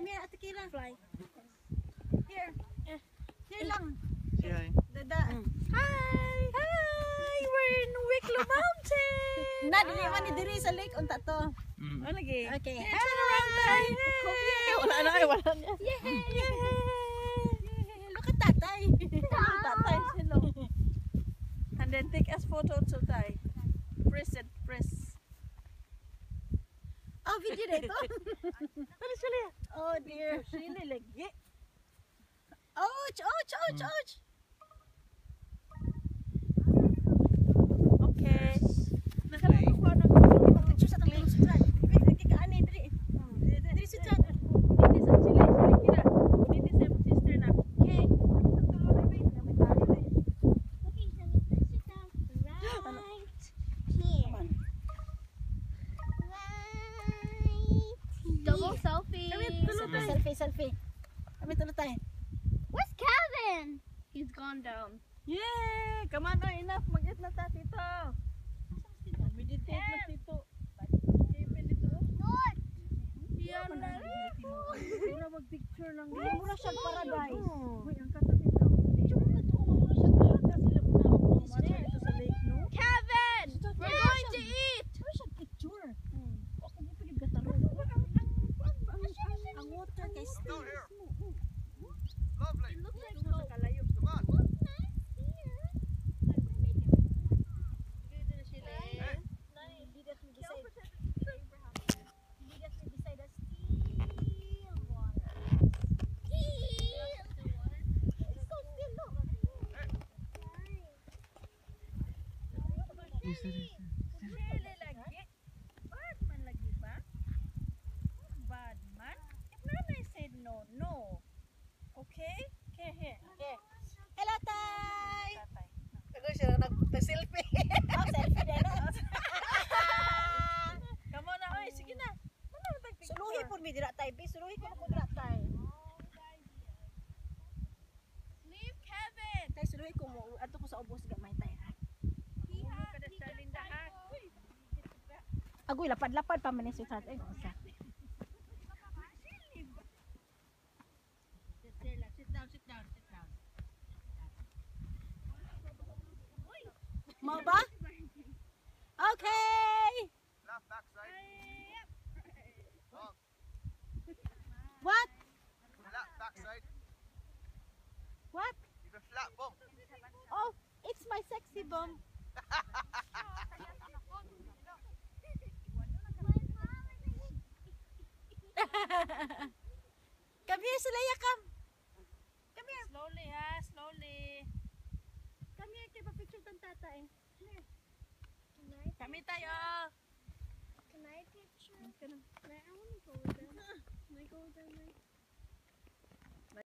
Come here, Ate Kira. Fly. Here. Here lang. Say hi. Dada. Hi! Hi! We're in Wicklow Mountain! Na, dili man ni diri sa lake unta to. Oh, lagi. Okay. Yeah, turn around, guys! Wala na kayo, wala na. Yay! Look at tatay. Tatay, hello. And then take us photo to Tay. Press it, press. Oh, video na ito. Ano sila? Oh dear. Sila lagi. Ouch, ouch, ouch, ouch. Okay. Play. Picture sa tangling sa chat. Lagi ka ani diri. Diri sa chat. Dito sa sila kira. Dito sa mong sister na. Okay. Double selfie. Selfie, selfie. Kami tulo tayo. Where's Kevin? He's gone down. Yay! Come on, enough. Mag-eat na ta, tito. Meditate na, tito. Kevin dito. Yan na. Hindi na mag-picture lang. Mura siya paradise. Uy, ang kata dito. Hata sila muna. Pumasok dito sa lake, no? Kevin! We're going to eat! Mura siya picture. Ako mo pagid gataro. Ang water kay Down Steve. here. Lovely. It looks like Dito sa kalayo. Come on. Dito na sila. Immediately beside us. Still water. It's so still, look. Sila lagi. Bad man lagi ba? Bad man? If nanay said no, no. Okay? Okay, here. Okay. Hello, Tay! Tatay. Ako siya nag-selfie. Oh, selfie din. Come on na, oy. Sige na. Ano ba tag-picture? Suluhi po mi dira tay. Suluhi ko dira tay. Leave Kevin! Tay suluhi ko mo adto ko sa ubos gamay tay. Kada sa Linda, ha? Agoy lapad-lapad pa man ni si Tad. Ay, usa. Sit down, sit down, sit down. Mau ba? Okay. Flat backside. Oh, What? flat backside. What? You can flat bum. Oh, it's my sexy bum. Come here, Silaya, come. Come here. Slowly, ha? Slowly. Come here, kay pa-picture tang tata eh. Kami tayo. Can I picture? I want to go with them. Can I go with them?